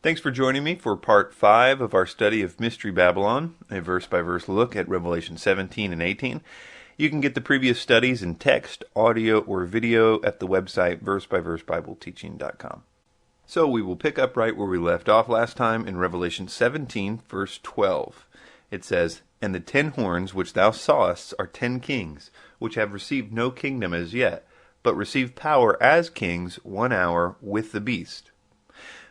Thanks for joining me for part 5 of our study of Mystery Babylon, a verse-by-verse look at Revelation 17 and 18. You can get the previous studies in text, audio, or video at the website versebyversebibleteaching.com. So we will pick up right where we left off last time in Revelation 17, verse 12. It says, "And the 10 horns which thou sawest are 10 kings, which have received no kingdom as yet, but receive power as kings 1 hour with the beast."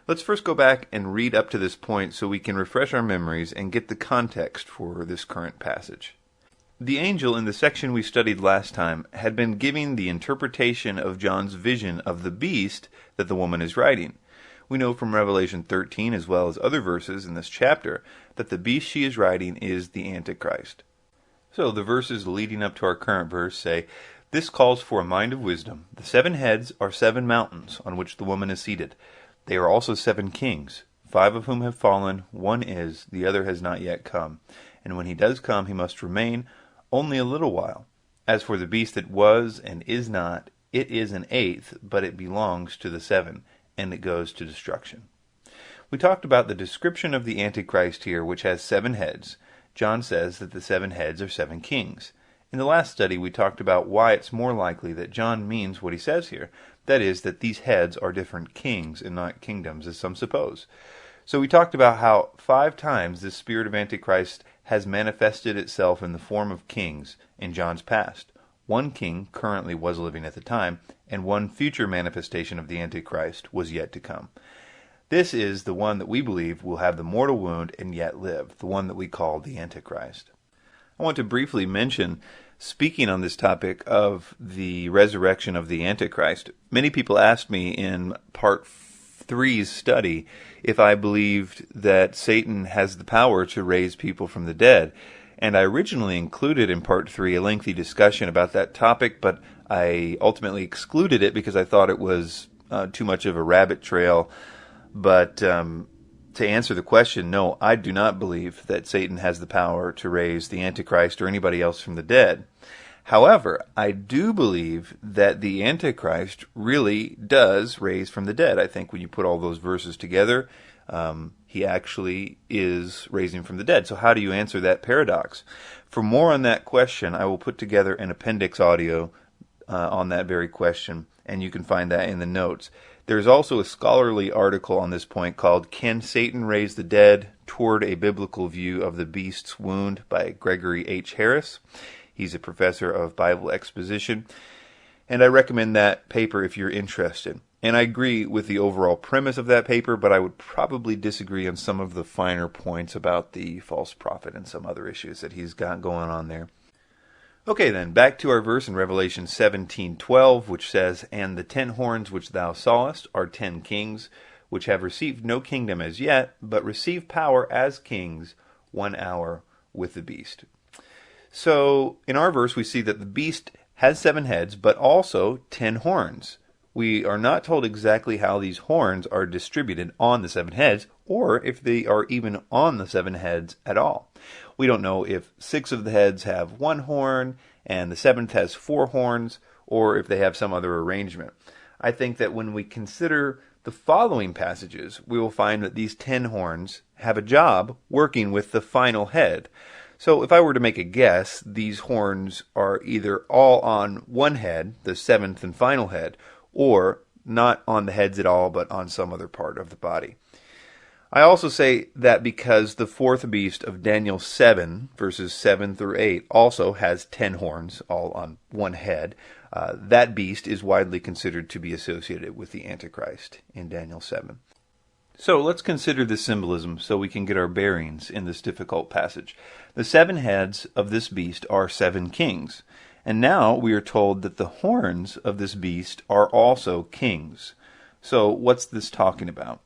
Let's first go back and read up to this point so we can refresh our memories and get the context for this current passage. The angel in the section we studied last time had been giving the interpretation of John's vision of the beast that the woman is riding. We know from Revelation 13 as well as other verses in this chapter that the beast she is riding is the Antichrist. So the verses leading up to our current verse say, "This calls for a mind of wisdom. The 7 heads are 7 mountains on which the woman is seated. They are also 7 kings, 5 of whom have fallen, 1 is, the other has not yet come. And when he does come, he must remain only a little while. As for the beast that was and is not, it is an 8th, but it belongs to the 7, and it goes to destruction." We talked about the description of the Antichrist here, which has 7 heads. John says that the 7 heads are 7 kings. In the last study, we talked about why it's more likely that John means what he says here. That is, that these heads are different kings and not kingdoms, as some suppose. So we talked about how 5 times this spirit of Antichrist has manifested itself in the form of kings in John's past. 1 king currently was living at the time, and 1 future manifestation of the Antichrist was yet to come. This is the one that we believe will have the mortal wound and yet live, the one that we call the Antichrist. I want to briefly mention, speaking on this topic of the resurrection of the Antichrist, many people asked me in part 3's study if I believed that Satan has the power to raise people from the dead. And I originally included in part 3 a lengthy discussion about that topic, but I ultimately excluded it because I thought it was too much of a rabbit trail. But to answer the question, no, I do not believe that Satan has the power to raise the Antichrist or anybody else from the dead. However, I do believe that the Antichrist really does raise from the dead. I think when you put all those verses together, he actually is raising from the dead. So how do you answer that paradox? For more on that question, I will put together an appendix audio on that very question, and you can find that in the notes. There's also a scholarly article on this point called "Can Satan Raise the Dead? Toward a Biblical View of the Beast's Wound" by Gregory H. Harris. He's a professor of Bible exposition, and I recommend that paper if you're interested. And I agree with the overall premise of that paper, but I would probably disagree on some of the finer points about the false prophet and some other issues that he's got going on there. Okay then, back to our verse in Revelation 17:12, which says, "And the 10 horns which thou sawest are 10 kings, which have received no kingdom as yet, but receive power as kings 1 hour with the beast." So, in our verse, we see that the beast has 7 heads, but also 10 horns. We are not told exactly how these horns are distributed on the 7 heads, or if they are even on the 7 heads at all. We don't know if 6 of the heads have 1 horn, and the 7th has 4 horns, or if they have some other arrangement. I think that when we consider the following passages, we will find that these 10 horns have a job working with the final head. So if I were to make a guess, these horns are either all on one head, the 7th and final head, or not on the heads at all, but on some other part of the body. I also say that because the 4th beast of Daniel 7, verses 7 through 8, also has 10 horns, all on one head, that beast is widely considered to be associated with the Antichrist in Daniel 7. So let's consider this symbolism so we can get our bearings in this difficult passage. The 7 heads of this beast are 7 kings. And now we are told that the horns of this beast are also kings. So what's this talking about?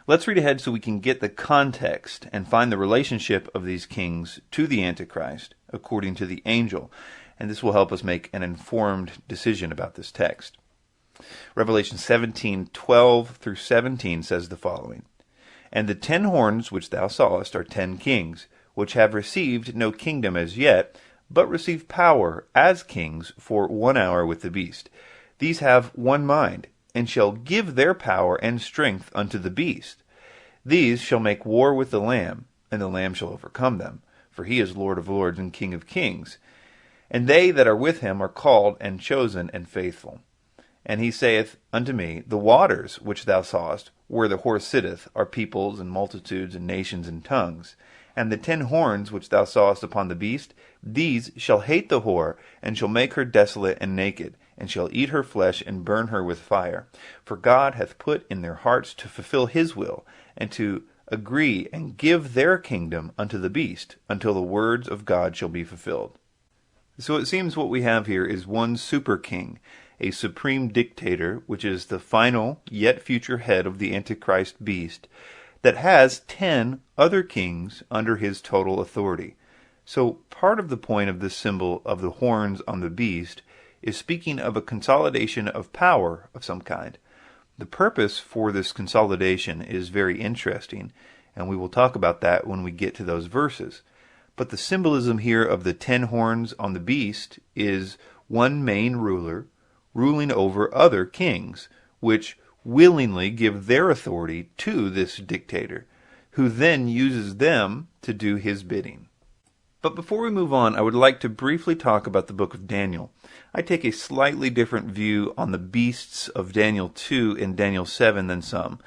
Let's read ahead so we can get the context and find the relationship of these kings to the Antichrist according to the angel. And this will help us make an informed decision about this text. Revelation 17:12 through 17 says the following, "And the 10 horns which thou sawest are 10 kings, which have received no kingdom as yet, but receive power as kings for 1 hour with the beast. These have one mind, and shall give their power and strength unto the beast. These shall make war with the Lamb, and the Lamb shall overcome them, for he is Lord of lords and King of kings. And they that are with him are called and chosen and faithful. And he saith unto me, The waters which thou sawest, where the horse sitteth, are peoples and multitudes and nations and tongues. And the 10 horns which thou sawest upon the beast, these shall hate the whore, and shall make her desolate and naked, and shall eat her flesh and burn her with fire. For God hath put in their hearts to fulfill his will, and to agree and give their kingdom unto the beast, until the words of God shall be fulfilled. So it seems what we have here is one super king, a supreme dictator, which is the final yet future head of the Antichrist beast, that has 10 other kings under his total authority. So part of the point of this symbol of the horns on the beast is speaking of a consolidation of power of some kind. The purpose for this consolidation is very interesting, and we will talk about that when we get to those verses. But the symbolism here of the 10 horns on the beast is one main ruler ruling over other kings, which willingly give their authority to this dictator, who then uses them to do his bidding. But before we move on, I would like to briefly talk about the book of Daniel. I take a slightly different view on the beasts of Daniel 2 and Daniel 7 than some.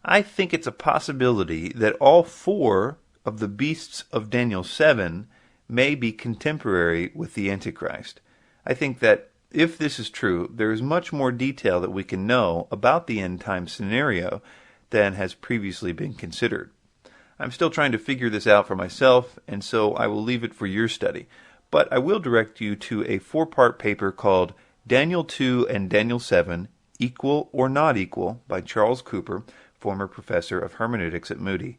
I think it's a possibility that all 4 of the beasts of Daniel 7 may be contemporary with the Antichrist. I think that if this is true, there is much more detail that we can know about the end-time scenario than has previously been considered. I'm still trying to figure this out for myself, and so I will leave it for your study. But I will direct you to a 4-part paper called Daniel 2 and Daniel 7, Equal or Not Equal, by Charles Cooper, former professor of hermeneutics at Moody.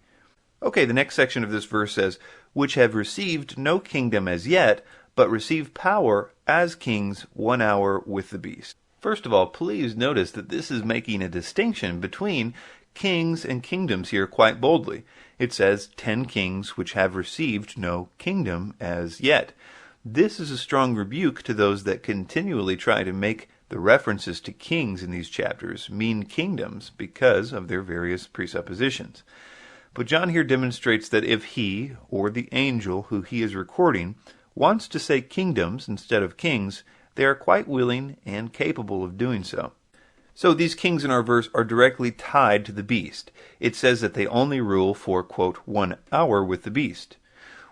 Okay, the next section of this verse says, which have received no kingdom as yet, but receive power as kings 1 hour with the beast. First of all, please notice that this is making a distinction between kings and kingdoms here quite boldly. It says 10 kings which have received no kingdom as yet. This is a strong rebuke to those that continually try to make the references to kings in these chapters mean kingdoms because of their various presuppositions. But John here demonstrates that if he, or the angel who he is recording, wants to say kingdoms instead of kings, they are quite willing and capable of doing so. So these kings in our verse are directly tied to the beast. It says that they only rule for, quote, 1 hour with the beast.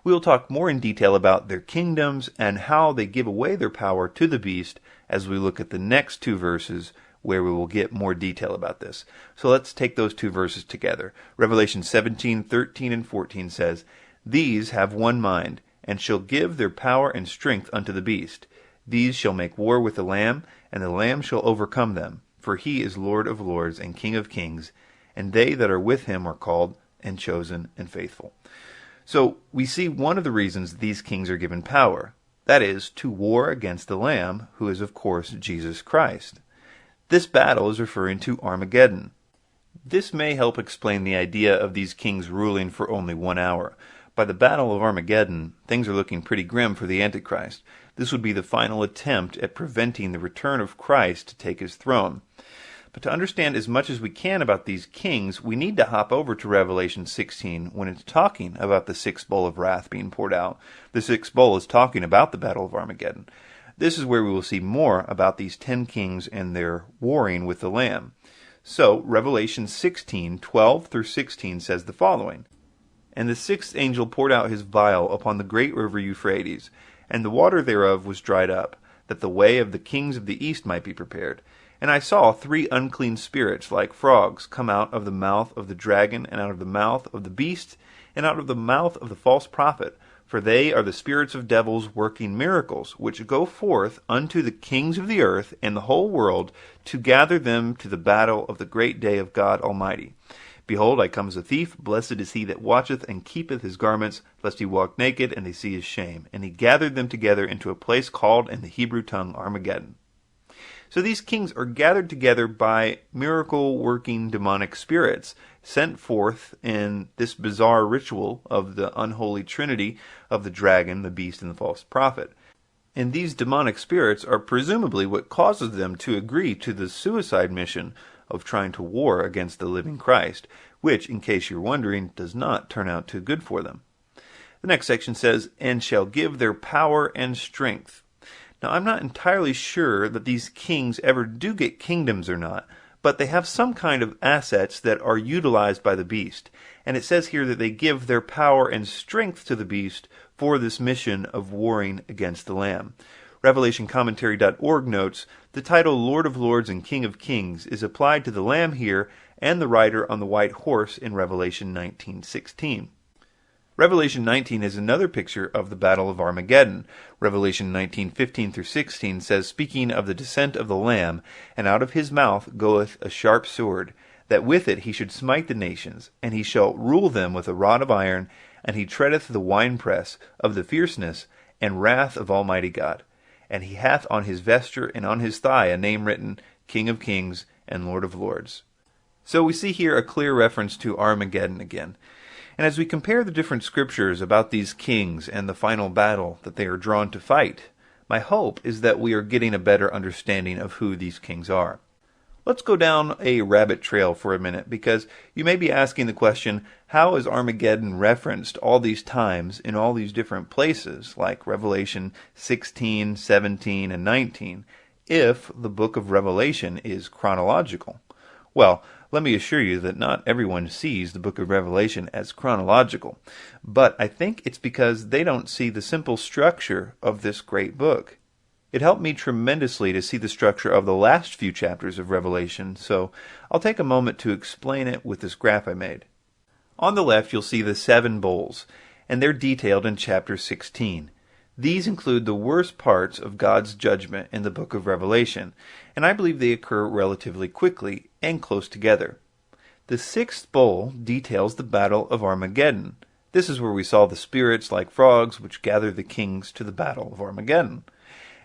We will talk more in detail about their kingdoms and how they give away their power to the beast as we look at the next 2 verses, where we will get more detail about this. So let's take those 2 verses together. Revelation 17:13 and 14 says, These have one mind, and shall give their power and strength unto the beast. These shall make war with the Lamb, and the Lamb shall overcome them. For he is Lord of lords and King of kings, and they that are with him are called and chosen and faithful. So we see one of the reasons these kings are given power. That is, to war against the Lamb, who is of course Jesus Christ. This battle is referring to Armageddon. This may help explain the idea of these kings ruling for only 1 hour. By the Battle of Armageddon, things are looking pretty grim for the Antichrist. This would be the final attempt at preventing the return of Christ to take his throne. But to understand as much as we can about these kings, we need to hop over to Revelation 16 when it's talking about the 6th bowl of wrath being poured out. The 6th bowl is talking about the Battle of Armageddon. This is where we will see more about these 10 kings and their warring with the Lamb. So, Revelation 16:12 through 16 says the following, And the 6th angel poured out his vial upon the great river Euphrates, and the water thereof was dried up, that the way of the kings of the east might be prepared. And I saw 3 unclean spirits like frogs come out of the mouth of the dragon, and out of the mouth of the beast, and out of the mouth of the false prophet. For they are the spirits of devils working miracles, which go forth unto the kings of the earth and the whole world, to gather them to the battle of the great day of God Almighty. Behold, I come as a thief. Blessed is he that watcheth and keepeth his garments, lest he walk naked, and they see his shame. And he gathered them together into a place called in the Hebrew tongue Armageddon. So these kings are gathered together by miracle-working demonic spirits, sent forth in this bizarre ritual of the unholy trinity of the dragon, the beast, and the false prophet. And these demonic spirits are presumably what causes them to agree to the suicide mission of trying to war against the living Christ, which, in case you're wondering, does not turn out too good for them. The next section says, "and shall give their power and strength." Now, I'm not entirely sure that these kings ever do get kingdoms or not, but they have some kind of assets that are utilized by the beast. And it says here that they give their power and strength to the beast for this mission of warring against the Lamb. RevelationCommentary.org notes, the title Lord of Lords and King of Kings is applied to the Lamb here and the rider on the white horse in Revelation 19:16. Revelation 19 is another picture of the Battle of Armageddon. Revelation 19:15-16 says, "Speaking of the descent of the Lamb, and out of his mouth goeth a sharp sword, that with it he should smite the nations, and he shall rule them with a rod of iron, and he treadeth the winepress of the fierceness and wrath of Almighty God. And he hath on his vesture and on his thigh a name written, King of Kings and Lord of Lords." So we see here a clear reference to Armageddon again. And as we compare the different scriptures about these kings and the final battle that they are drawn to fight, my hope is that we are getting a better understanding of who these kings are. Let's go down a rabbit trail for a minute, because you may be asking the question, how is Armageddon referenced all these times in all these different places, like Revelation 16, 17, and 19, if the book of Revelation is chronological? Well, let me assure you that not everyone sees the book of Revelation as chronological, but I think it's because they don't see the simple structure of this great book. It helped me tremendously to see the structure of the last few chapters of Revelation, so I'll take a moment to explain it with this graph I made. On the left, you'll see the 7 bowls, and they're detailed in chapter 16. These include the worst parts of God's judgment in the book of Revelation, and I believe they occur relatively quickly and close together. The 6th bowl details the Battle of Armageddon. This is where we saw the spirits like frogs which gather the kings to the Battle of Armageddon.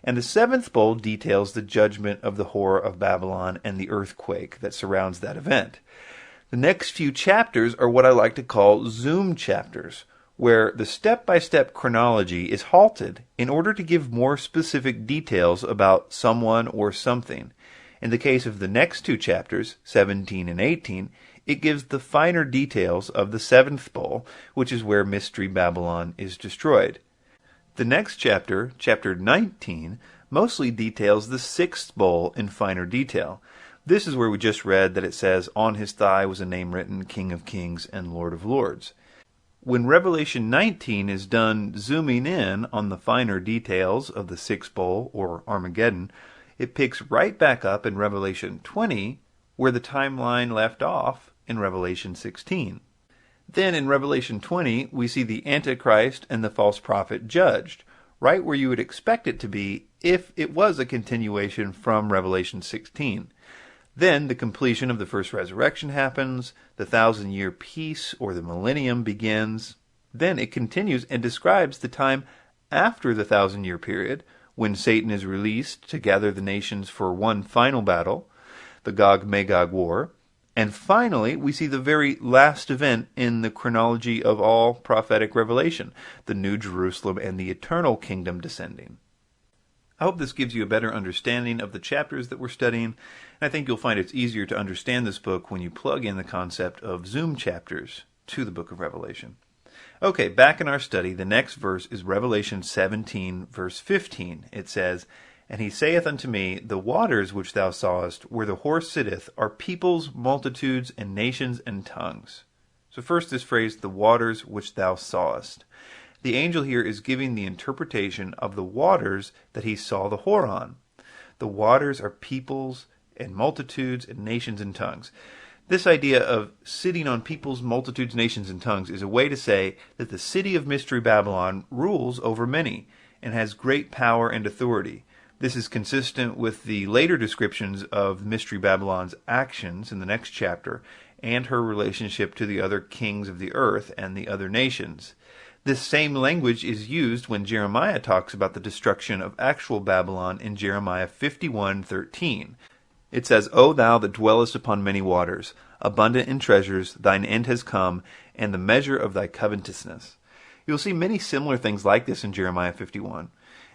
And the 7th bowl details the judgment of the whore of Babylon and the earthquake that surrounds that event. The next few chapters are what I like to call zoom chapters, where the step-by-step chronology is halted in order to give more specific details about someone or something. In the case of the next 2 chapters, 17 and 18, it gives the finer details of the 7th bowl, which is where Mystery Babylon is destroyed. The next chapter, chapter 19, mostly details the 6th bowl in finer detail. This is where we just read that it says, "On his thigh was a name written, King of Kings and Lord of Lords." When Revelation 19 is done zooming in on the finer details of the 6th bowl, or Armageddon, it picks right back up in Revelation 20, where the timeline left off in Revelation 16. Then in Revelation 20, we see the Antichrist and the false prophet judged, right where you would expect it to be if it was a continuation from Revelation 16. Then the completion of the first resurrection happens, the 1,000-year peace or the millennium begins. Then it continues and describes the time after the 1,000-year period, when Satan is released to gather the nations for one final battle, the Gog-Magog War. And finally, we see the very last event in the chronology of all prophetic revelation, the New Jerusalem and the eternal kingdom descending. I hope this gives you a better understanding of the chapters that we're studying, and I think you'll find it's easier to understand this book when you plug in the concept of zoom chapters to the book of Revelation. Okay, back in our study, the next verse is Revelation 17, verse 15. It says, "And he saith unto me, The waters which thou sawest, where the horse sitteth, are peoples, multitudes, and nations, and tongues." So first this phrase, "the waters which thou sawest." The angel here is giving the interpretation of the waters that he saw the whore on. The waters are peoples and multitudes and nations and tongues. This idea of sitting on peoples, multitudes, nations, and tongues is a way to say that the city of Mystery Babylon rules over many and has great power and authority. This is consistent with the later descriptions of Mystery Babylon's actions in the next chapter and her relationship to the other kings of the earth and the other nations. This same language is used when Jeremiah talks about the destruction of actual Babylon in Jeremiah 51:13. It says, "O thou that dwellest upon many waters, abundant in treasures, thine end has come, and the measure of thy covetousness." You'll see many similar things like this in Jeremiah 51.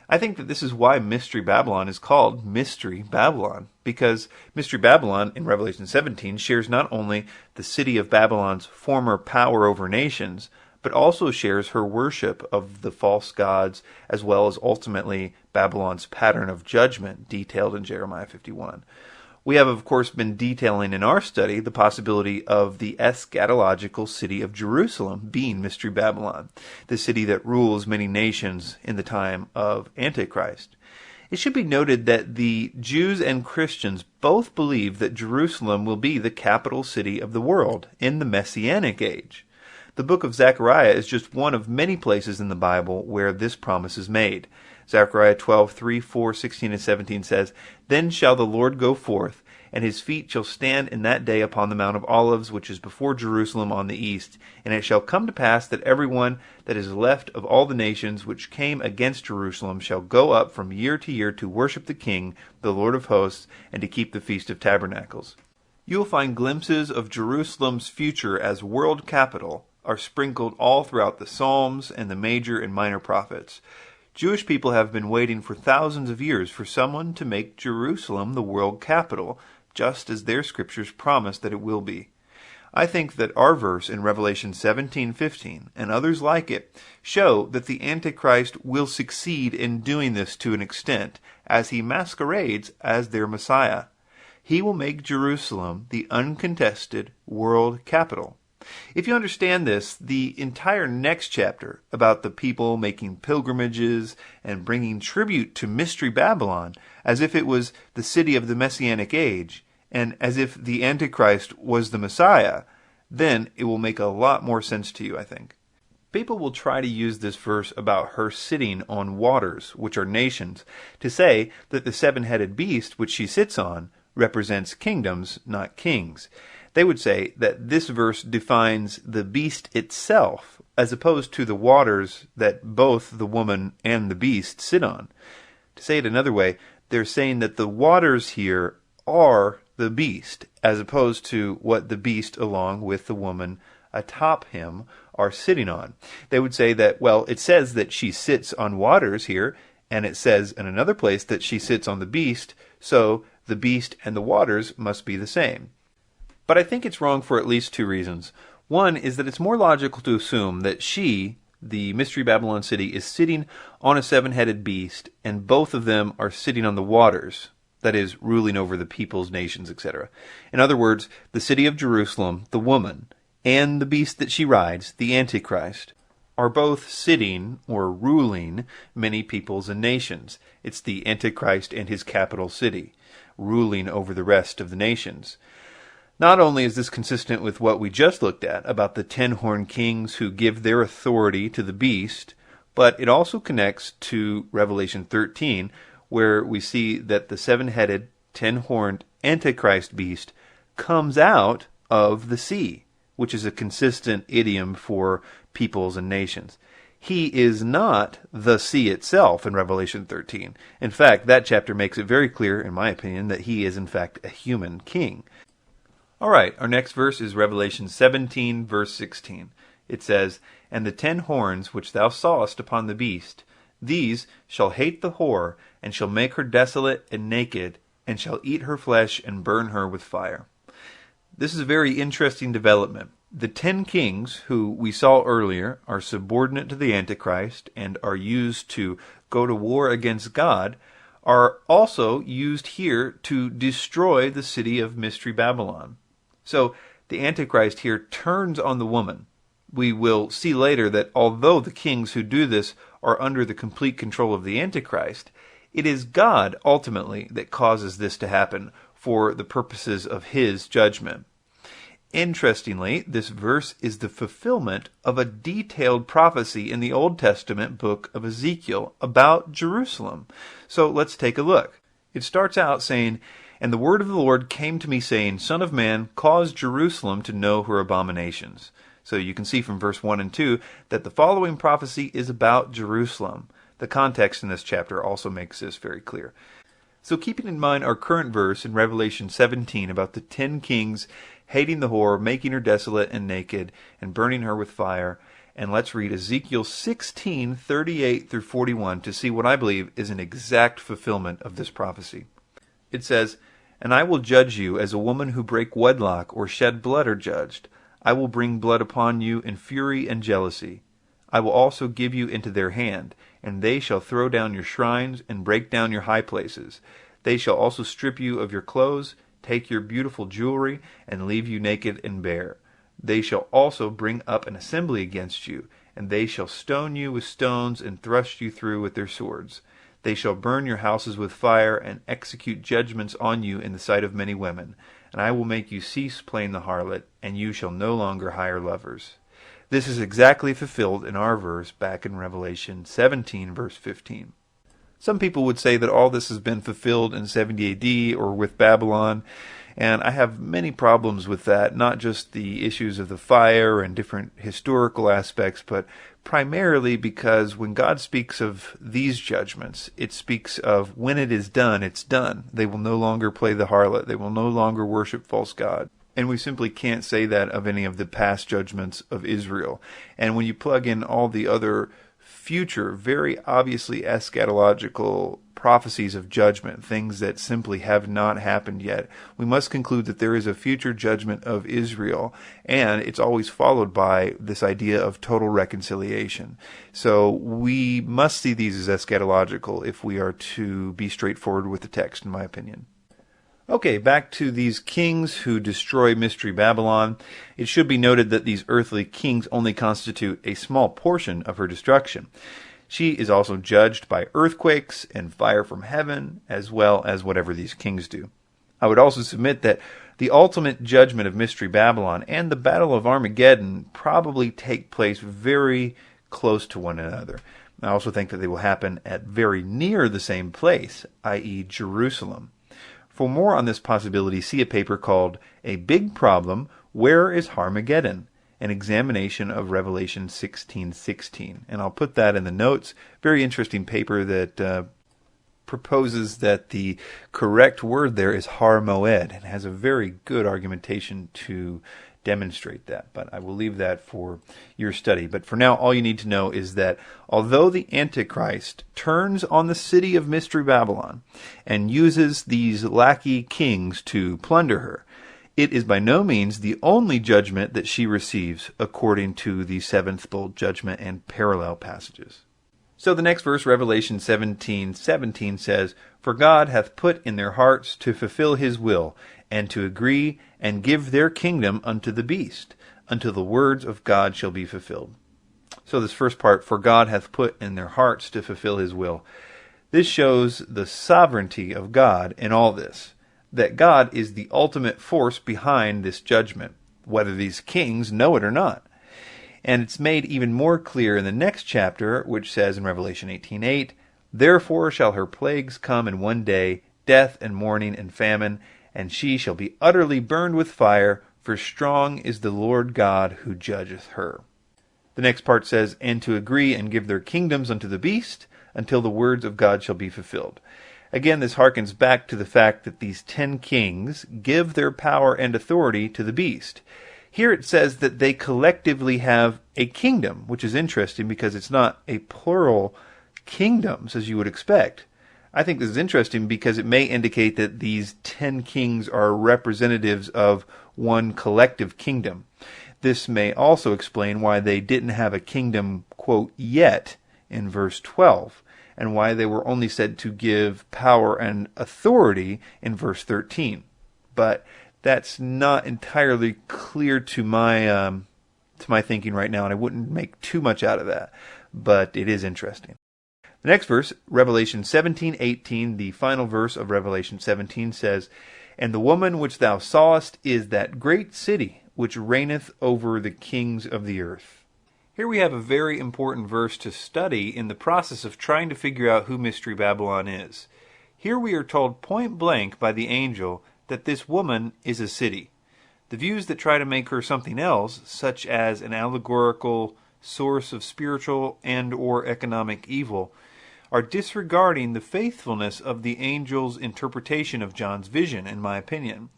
I think that this is why Mystery Babylon is called Mystery Babylon, because Mystery Babylon in Revelation 17 shares not only the city of Babylon's former power over nations, but also shares her worship of the false gods, as well as ultimately Babylon's pattern of judgment detailed in Jeremiah 51. We have, of course, been detailing in our study the possibility of the eschatological city of Jerusalem being Mystery Babylon, the city that rules many nations in the time of Antichrist. It should be noted that the Jews and Christians both believe that Jerusalem will be the capital city of the world in the Messianic age. The book of Zechariah is just one of many places in the Bible where this promise is made. Zechariah 12:3, 4, 16, and 17 says, "Then shall the Lord go forth, and his feet shall stand in that day upon the Mount of Olives, which is before Jerusalem on the east. And it shall come to pass that everyone that is left of all the nations which came against Jerusalem shall go up from year to year to worship the King, the Lord of hosts, and to keep the Feast of Tabernacles." You'll find glimpses of Jerusalem's future as world capital are sprinkled all throughout the Psalms and the major and minor prophets. Jewish people have been waiting for thousands of years for someone to make Jerusalem the world capital, just as their scriptures promise that it will be. I think that our verse in Revelation 17:15 and others like it show that the Antichrist will succeed in doing this to an extent, as he masquerades as their Messiah. He will make Jerusalem the uncontested world capital. If you understand this, the entire next chapter about the people making pilgrimages and bringing tribute to Mystery Babylon as if it was the city of the Messianic age and as if the Antichrist was the Messiah, then it will make a lot more sense to you, I think. People will try to use this verse about her sitting on waters, which are nations, to say that the seven-headed beast which she sits on represents kingdoms, not kings. They would say that this verse defines the beast itself, as opposed to the waters that both the woman and the beast sit on. To say it another way, they're saying that the waters here are the beast, as opposed to what the beast along with the woman atop him are sitting on. They would say that, well, it says that she sits on waters here, and it says in another place that she sits on the beast, so the beast and the waters must be the same. But I think it's wrong for at least two reasons. One is that it's more logical to assume that she, the Mystery Babylon city, is sitting on a seven-headed beast, and both of them are sitting on the waters, that is, ruling over the peoples, nations, etc. In other words, the city of Jerusalem, the woman, and the beast that she rides, the Antichrist, are both sitting or ruling many peoples and nations. It's the Antichrist and his capital city, ruling over the rest of the nations. Not only is this consistent with what we just looked at about the 10 horned kings who give their authority to the beast, but it also connects to Revelation 13, where we see that the seven-headed, 10-horned Antichrist beast comes out of the sea, which is a consistent idiom for peoples and nations. He is not the sea itself in Revelation 13. In fact, that chapter makes it very clear, in my opinion, that he is in fact a human king. All right, our next verse is Revelation 17, verse 16. It says, "And the 10 horns which thou sawest upon the beast, these shall hate the whore, and shall make her desolate and naked, and shall eat her flesh and burn her with fire." This is a very interesting development. The 10 kings, who we saw earlier, are subordinate to the Antichrist and are used to go to war against God, are also used here to destroy the city of Mystery Babylon. So the Antichrist here turns on the woman. We will see later that although the kings who do this are under the complete control of the Antichrist, it is God ultimately that causes this to happen for the purposes of his judgment. Interestingly, this verse is the fulfillment of a detailed prophecy in the Old Testament book of Ezekiel about Jerusalem. So let's take a look. It starts out saying, "And the word of the Lord came to me, saying, Son of man, cause Jerusalem to know her abominations." So you can see from verse 1 and 2 that the following prophecy is about Jerusalem. The context in this chapter also makes this very clear. So keeping in mind our current verse in Revelation 17 about the 10 kings hating the whore, making her desolate and naked, and burning her with fire, And let's read Ezekiel 16:38 through 41 to see what I believe is an exact fulfillment of this prophecy. It says, "And I will judge you as a woman who break wedlock or shed blood are judged. I will bring blood upon you in fury and jealousy. I will also give you into their hand, and they shall throw down your shrines and break down your high places. They shall also strip you of your clothes, take your beautiful jewelry, and leave you naked and bare. They shall also bring up an assembly against you, and they shall stone you with stones and thrust you through with their swords. They shall burn your houses with fire and execute judgments on you in the sight of many women. And I will make you cease playing the harlot, and you shall no longer hire lovers." This is exactly fulfilled in our verse back in Revelation 17, verse 15. Some people would say that all this has been fulfilled in 70 AD or with Babylon, and I have many problems with that, not just the issues of the fire and different historical aspects, but primarily because when God speaks of these judgments, it speaks of when it is done, it's done. They will no longer play the harlot. They will no longer worship false gods. And we simply can't say that of any of the past judgments of Israel. And when you plug in all the other future, very obviously eschatological prophecies of judgment, things that simply have not happened yet, we must conclude that there is a future judgment of Israel, and it's always followed by this idea of total reconciliation. So we must see these as eschatological if we are to be straightforward with the text, in my opinion. Okay, back to these kings who destroy Mystery Babylon. It should be noted that these earthly kings only constitute a small portion of her destruction. She is also judged by earthquakes and fire from heaven, as well as whatever these kings do. I would also submit that the ultimate judgment of Mystery Babylon and the Battle of Armageddon probably take place very close to one another. I also think that they will happen at very near the same place, i.e. Jerusalem. For more on this possibility, see a paper called A Big Problem, Where is Harmageddon? An examination of Revelation 16:16. And I'll put that in the notes. Very interesting paper that proposes that the correct word there is Har Moed, and has a very good argumentation to demonstrate that. But I will leave that for your study. But for now, all you need to know is that although the Antichrist turns on the city of Mystery Babylon and uses these lackey kings to plunder her, it is by no means the only judgment that she receives according to the seventh bowl judgment and parallel passages. So the next verse, Revelation 17:17 says, "For God hath put in their hearts to fulfill his will, and to agree and give their kingdom unto the beast, until the words of God shall be fulfilled." So this first part, "For God hath put in their hearts to fulfill his will." This shows the sovereignty of God in all this, that God is the ultimate force behind this judgment, whether these kings know it or not. And it's made even more clear in the next chapter, which says in Revelation 18:8, "Therefore shall her plagues come in one day, death and mourning and famine, and she shall be utterly burned with fire, for strong is the Lord God who judgeth her." The next part says, "And to agree and give their kingdoms unto the beast, until the words of God shall be fulfilled." Again, this harkens back to the fact that these 10 kings give their power and authority to the beast. Here it says that they collectively have a kingdom, which is interesting because it's not a plural kingdoms as you would expect. I think this is interesting because it may indicate that these 10 kings are representatives of one collective kingdom. This may also explain why they didn't have a kingdom, quote, yet in verse 12, and why they were only said to give power and authority in verse 13. But that's not entirely clear to my thinking right now, and I wouldn't make too much out of that, but it is interesting. The next verse, Revelation 17:18, the final verse of Revelation 17 says, "And the woman which thou sawest is that great city which reigneth over the kings of the earth." Here we have a very important verse to study in the process of trying to figure out who Mystery Babylon is. Here we are told point blank by the angel that this woman is a city. The views that try to make her something else, such as an allegorical source of spiritual and or economic evil, are disregarding the faithfulness of the angel's interpretation of John's vision, in my opinion.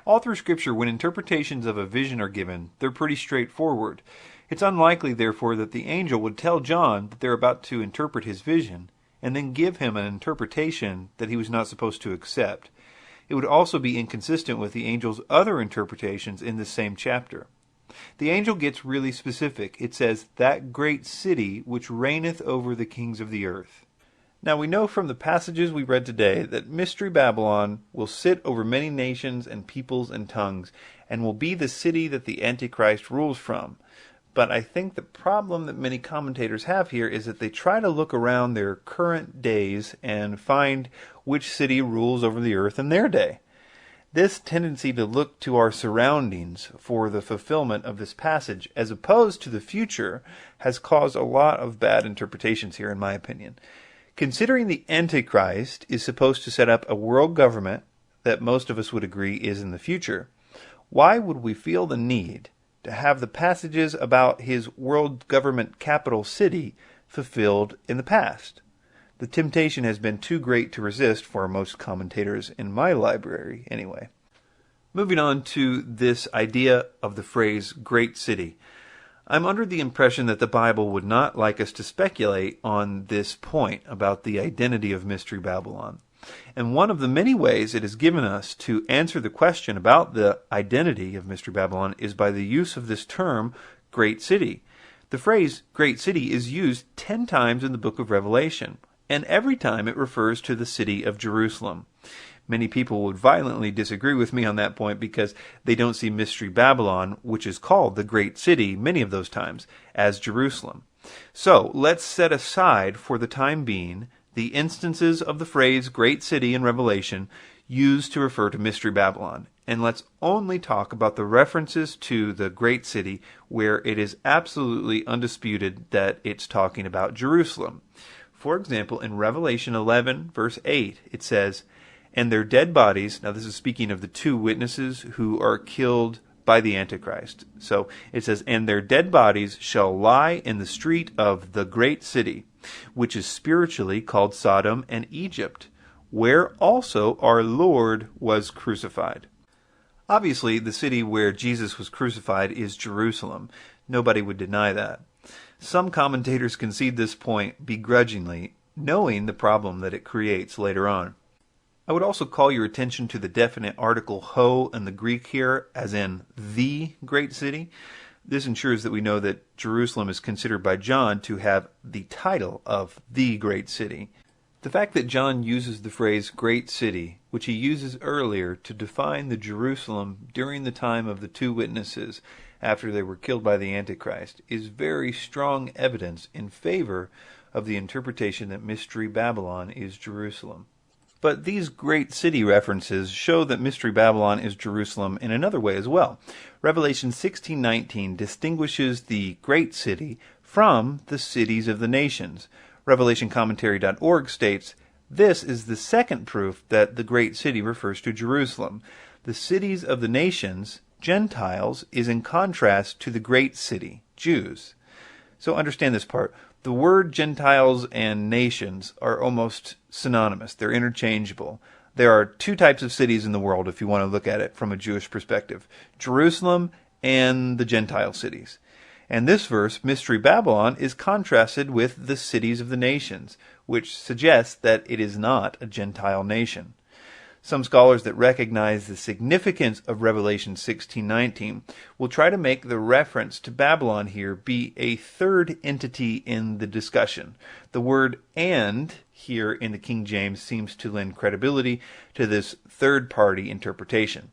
All through Scripture, when interpretations of a vision are given, they're pretty straightforward. It's unlikely, therefore, that the angel would tell John that they're about to interpret his vision, and then give him an interpretation that he was not supposed to accept. It would also be inconsistent with the angel's other interpretations in this same chapter. The angel gets really specific. It says, "that great city which reigneth over the kings of the earth." Now we know from the passages we read today that Mystery Babylon will sit over many nations and peoples and tongues, and will be the city that the Antichrist rules from. But I think the problem that many commentators have here is that they try to look around their current days and find which city rules over the earth in their day. This tendency to look to our surroundings for the fulfillment of this passage, as opposed to the future, has caused a lot of bad interpretations here, in my opinion. Considering the Antichrist is supposed to set up a world government that most of us would agree is in the future, why would we feel the need to have the passages about his world government capital city fulfilled in the past? The temptation has been too great to resist for most commentators in my library, anyway. Moving on to this idea of the phrase great city. I'm under the impression that the Bible would not like us to speculate on this point about the identity of Mystery Babylon. And one of the many ways it has given us to answer the question about the identity of Mystery Babylon is by the use of this term, great city. The phrase great city is used 10 times in the book of Revelation, and every time it refers to the city of Jerusalem. Many people would violently disagree with me on that point because they don't see Mystery Babylon, which is called the great city many of those times, as Jerusalem. So let's set aside for the time being the instances of the phrase great city in Revelation used to refer to Mystery Babylon, and let's only talk about the references to the great city where it is absolutely undisputed that it's talking about Jerusalem. For example, in Revelation 11, verse 8, it says, "And their dead bodies," now this is speaking of the 2 witnesses who are killed by the Antichrist. So it says, "And their dead bodies shall lie in the street of the great city, which is spiritually called Sodom and Egypt, where also our Lord was crucified." Obviously, the city where Jesus was crucified is Jerusalem. Nobody would deny that. Some commentators concede this point begrudgingly, knowing the problem that it creates later on. I would also call your attention to the definite article ho in the Greek here, as in the great city. This ensures that we know that Jerusalem is considered by John to have the title of the great city. The fact that John uses the phrase great city, which he uses earlier to define the Jerusalem during the time of the 2 witnesses after they were killed by the Antichrist, is very strong evidence in favor of the interpretation that Mystery Babylon is Jerusalem. But these great city references show that Mystery Babylon is Jerusalem in another way as well. Revelation 16:19 distinguishes the great city from the cities of the nations. RevelationCommentary.org states, "This is the second proof that the great city refers to Jerusalem. The cities of the nations, Gentiles, is in contrast to the great city, Jews." So understand this part. The word Gentiles and nations are almost synonymous. They're interchangeable. There are 2 types of cities in the world, if you want to look at it from a Jewish perspective: Jerusalem and the Gentile cities. And this verse, Mystery Babylon, is contrasted with the cities of the nations, which suggests that it is not a Gentile nation. Some scholars that recognize the significance of Revelation 16:19 will try to make the reference to Babylon here be a third entity in the discussion. The word "and" here in the King James seems to lend credibility to this third-party interpretation.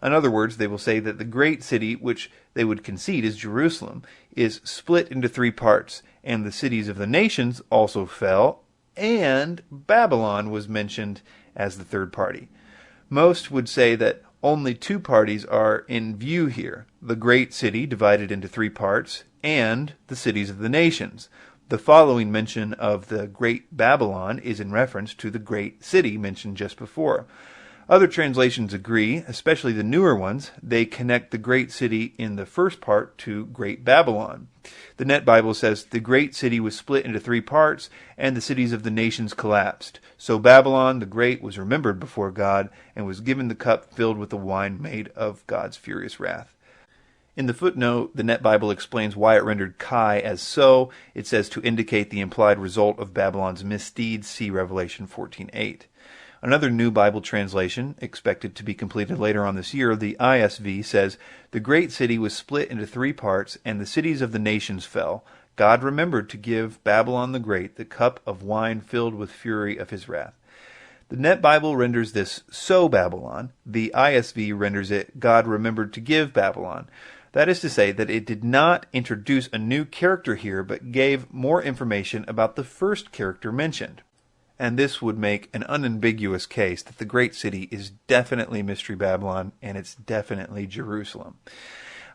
In other words, they will say that the great city, which they would concede is Jerusalem, is split into 3 parts, and the cities of the nations also fell, and Babylon was mentioned as the third party. Most would say that only 2 parties are in view here: the great city divided into 3 parts, and the cities of the nations. The following mention of the great Babylon is in reference to the great city mentioned just before. Other translations agree, especially the newer ones. They connect the great city in the first part to Great Babylon. The Net Bible says the great city was split into 3 parts, and the cities of the nations collapsed. So Babylon the Great was remembered before God, and was given the cup filled with the wine made of God's furious wrath. In the footnote, the Net Bible explains why it rendered Kai as so. It says to indicate the implied result of Babylon's misdeeds, see Revelation 14:8. Another new Bible translation, expected to be completed later on this year, the ISV, says, "The great city was split into 3 parts, and the cities of the nations fell. God remembered to give Babylon the Great the cup of wine filled with fury of his wrath." The Net Bible renders this "so Babylon." The ISV renders it "God remembered to give Babylon." That is to say that it did not introduce a new character here, but gave more information about the first character mentioned. And this would make an unambiguous case that the great city is definitely Mystery Babylon, and it's definitely Jerusalem.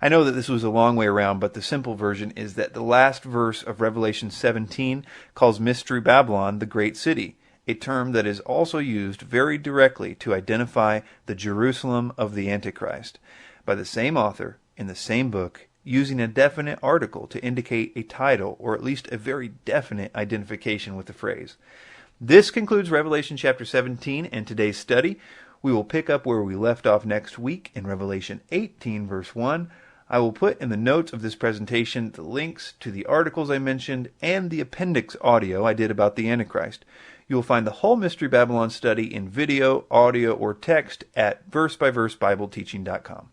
I know that this was a long way around, but the simple version is that the last verse of Revelation 17 calls Mystery Babylon the great city, a term that is also used very directly to identify the Jerusalem of the Antichrist, by the same author, in the same book, using a definite article to indicate a title, or at least a very definite identification with the phrase. This concludes Revelation chapter 17 and today's study. We will pick up where we left off next week in Revelation 18, verse 1. I will put in the notes of this presentation the links to the articles I mentioned and the appendix audio I did about the Antichrist. You will find the whole Mystery Babylon study in video, audio, or text at versebyversebibleteaching.com.